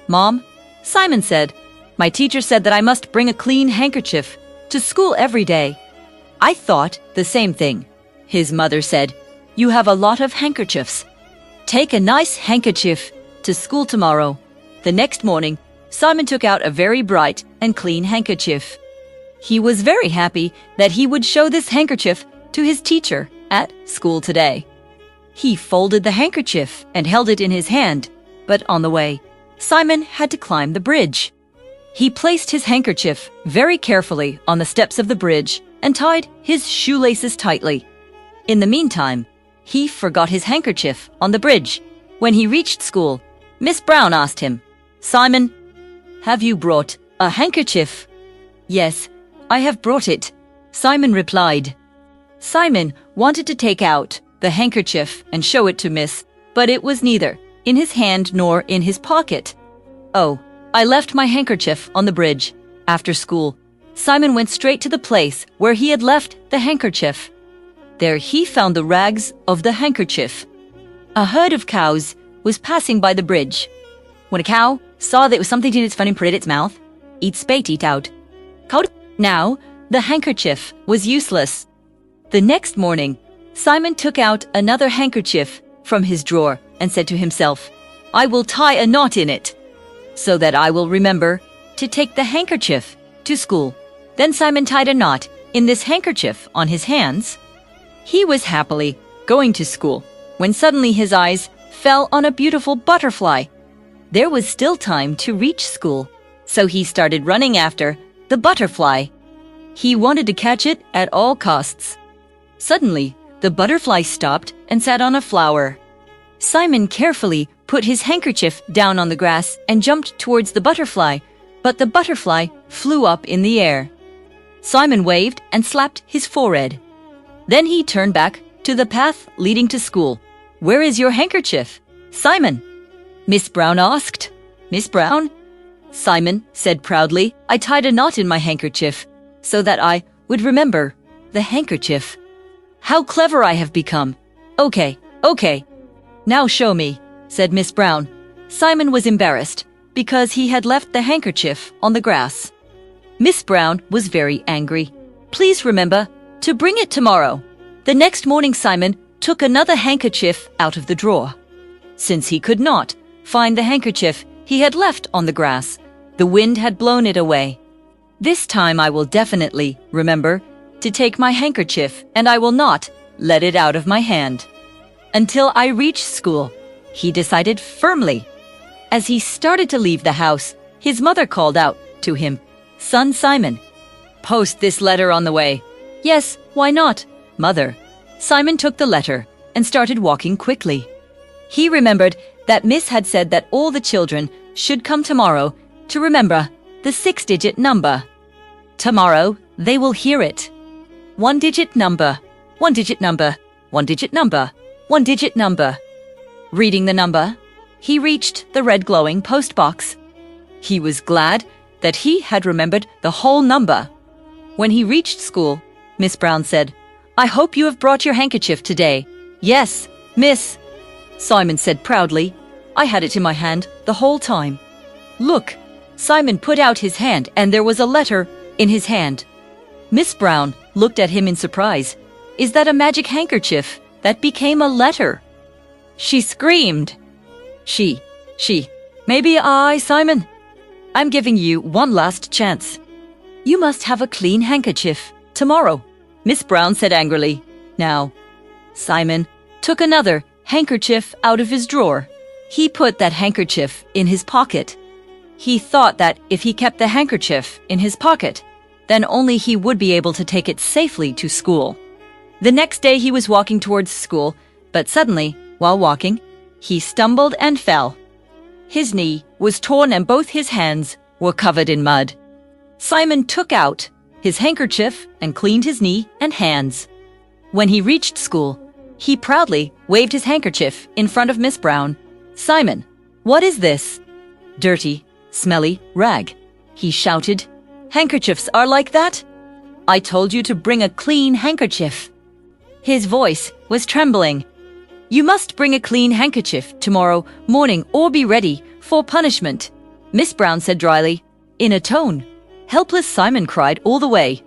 Mom, Simon said, my teacher said that I must bring a clean handkerchief to school every day. I thought the same thing. His mother said, you have a lot of handkerchiefs. Take a nice handkerchief to school tomorrow. The next morning, Simon took out a very bright and clean handkerchief. He was very happy that he would show this handkerchief to his teacher at school today. He folded the handkerchief and held it in his hand, but on the way, Simon had to climb the bridge. He placed his handkerchief very carefully on the steps of the bridge and tied his shoelaces tightly. In the meantime, he forgot his handkerchief on the bridge. When he reached school, Miss Brown asked him, Simon, have you brought a handkerchief? Yes, I have brought it, Simon replied. Simon wanted to take out the handkerchief and show it to Miss, but it was neither in his hand nor in his pocket. Oh, I left my handkerchief on the bridge. After school, Simon went straight to the place where he had left the handkerchief. There he found the rags of the handkerchief. A herd of cows was passing by the bridge. When a cow saw there was something in its front and put it in its mouth, eat spate, eat out. Now, the handkerchief was useless. The next morning, Simon took out another handkerchief from his drawer and said to himself, I will tie a knot in it, so that I will remember to take the handkerchief to school. Then Simon tied a knot in this handkerchief on his hands. He was happily going to school when suddenly his eyes fell on a beautiful butterfly. There was still time to reach school, so he started running after the butterfly. He wanted to catch it at all costs. Suddenly, the butterfly stopped and sat on a flower. Simon carefully put his handkerchief down on the grass and jumped towards the butterfly, but the butterfly flew up in the air. Simon waved and slapped his forehead. Then he turned back to the path leading to school. Where is your handkerchief, Simon? Miss Brown asked. Miss Brown? Simon said proudly, I tied a knot in my handkerchief so that I would remember the handkerchief. How clever I have become. Okay. Now show me, said Miss Brown. Simon was embarrassed because he had left the handkerchief on the grass. Miss Brown was very angry. Please remember to bring it tomorrow. The next morning, Simon took another handkerchief out of the drawer. Since he could not find the handkerchief he had left on the grass, the wind had blown it away. This time I will definitely remember to take my handkerchief, and I will not let it out of my hand until I reach school, he decided firmly. As he started to leave the house, his mother called out to him, Son Simon, post this letter on the way. Yes, why not, Mother? Simon took the letter and started walking quickly. He remembered that Miss had said that all the children should come tomorrow to remember the 6-digit number. Tomorrow, they will hear it. 1-digit number, 1-digit number, 1-digit number, 1-digit number. Reading the number, he reached the red glowing post box. He was glad that he had remembered the whole number. When he reached school, Miss Brown said, I hope you have brought your handkerchief today. Yes, Miss, Simon said proudly. I had it in my hand the whole time. Look, Simon put out his hand and there was a letter in his hand. Miss Brown looked at him in surprise. Is that a magic handkerchief that became a letter? She screamed. She. Maybe Simon. I'm giving you one last chance. You must have a clean handkerchief tomorrow, Miss Brown said angrily. Now, Simon took another handkerchief out of his drawer. He put that handkerchief in his pocket. He thought that if he kept the handkerchief in his pocket, then only he would be able to take it safely to school. The next day he was walking towards school, but suddenly, while walking, he stumbled and fell. His knee was torn and both his hands were covered in mud. Simon took out his handkerchief and cleaned his knee and hands. When he reached school, he proudly waved his handkerchief in front of Miss Brown. Simon, what is this? Dirty, smelly rag, he shouted. Handkerchiefs are like that? I told you to bring a clean handkerchief. His voice was trembling. You must bring a clean handkerchief tomorrow morning or be ready for punishment. Miss Brown said dryly, in a tone. Helpless Simon cried all the way.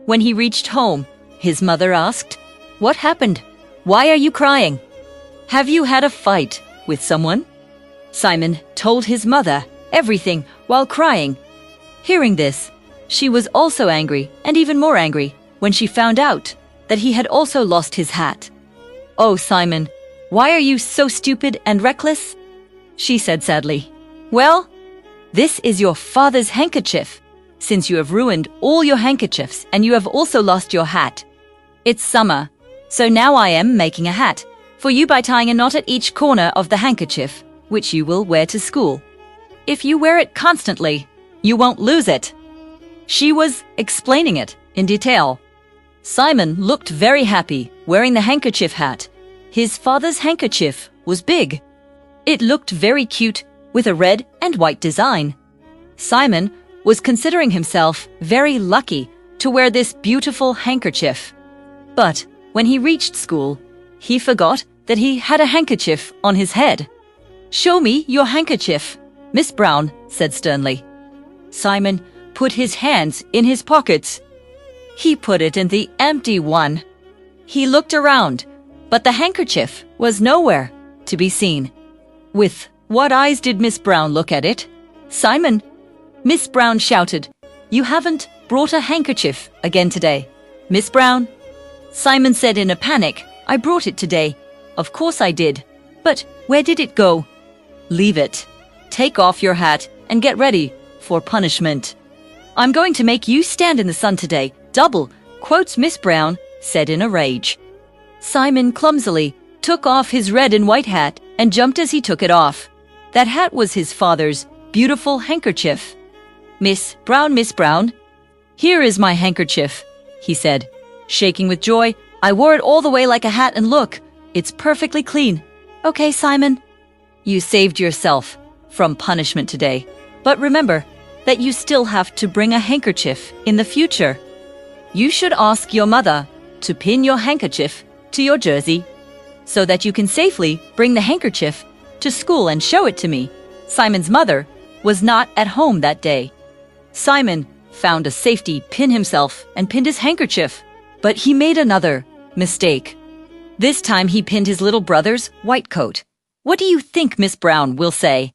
When he reached home, his mother asked, "What happened? Why are you crying? Have you had a fight with someone?" Simon told his mother everything while crying. Hearing this, she was also angry, and even more angry when she found out that he had also lost his hat. "Oh, Simon, why are you so stupid and reckless?" she said sadly. "Well, this is your father's handkerchief, since you have ruined all your handkerchiefs and you have also lost your hat. It's summer, so now I am making a hat for you by tying a knot at each corner of the handkerchief, which you will wear to school. If you wear it constantly, you won't lose it." She was explaining it in detail. Simon looked very happy wearing the handkerchief hat. His father's handkerchief was big. It looked very cute with a red and white design. Simon was considering himself very lucky to wear this beautiful handkerchief. But when he reached school, he forgot that he had a handkerchief on his head. "Show me your handkerchief," Miss Brown said sternly. Simon put his hands in his pockets. He put it in the empty one. He looked around, but the handkerchief was nowhere to be seen. With what eyes did Miss Brown look at it? "Simon!" Miss Brown shouted, "You haven't brought a handkerchief again today, Miss Brown." Simon said in a panic, "I brought it today. Of course I did. But where did it go?" "Leave it. Take off your hat and get ready for punishment. I'm going to make you stand in the sun today, double," quotes Miss Brown said in a rage. Simon clumsily took off his red and white hat and jumped as he took it off. That hat was his father's beautiful handkerchief. Miss Brown, here is my handkerchief," he said, shaking with joy. "I wore it all the way like a hat and look, it's perfectly clean." "Okay, Simon." You saved yourself from punishment today, but remember that you still have to bring a handkerchief in the future. You should ask your mother to pin your handkerchief to your jersey so that you can safely bring the handkerchief to school and show it to me. Simon's mother was not at home that day. Simon found a safety pin himself and pinned his handkerchief, but he made another mistake. This time he pinned his little brother's white coat. What do you think Miss Brown will say?